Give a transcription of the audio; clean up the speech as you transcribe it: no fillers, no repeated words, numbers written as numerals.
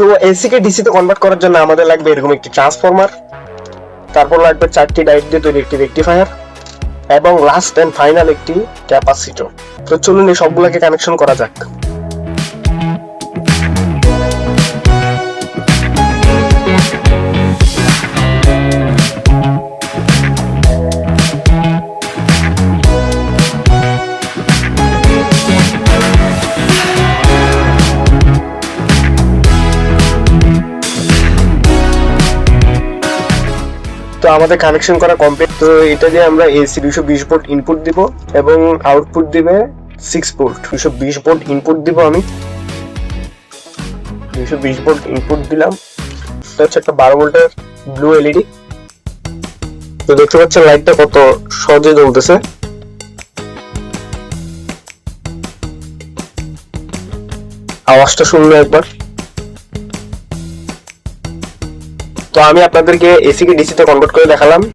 তো এসি কে ডিসি তে কনভার্ট করার জন্য আমাদের লাগবে এরকম একটি ট্রান্সফরমার, তারপর লাগবে 4টি ডায়োড দিয়ে তৈরি একটি রেকটিফায়ার, এবং লাস্ট এন্ড ফাইনাল একটি ক্যাপাসিটর। তো চলুন এই সবগুলোকে কানেকশন করা যাক। তো আমাদের কানেকশন করা কমপ্লিট। তো এটা দিয়ে আমরা এসি 220 ভোল্ট ইনপুট দিব এবং আউটপুট দিবে 6 ভোল্ট। 220 ভোল্ট ইনপুট দিব আমি, 220 ভোল্ট ইনপুট দিলাম। এটা হচ্ছে একটা 12 ভোল্টের ব্লু এলইডি। তো দেখতে পাচ্ছেন লাইটটা কত সহজে জ্বলতেছে। আওয়াজটা শুনলো একবার। তো আমি আপনাদেরকে এসি কে ডিসি তে কনভার্ট করে দেখালাম।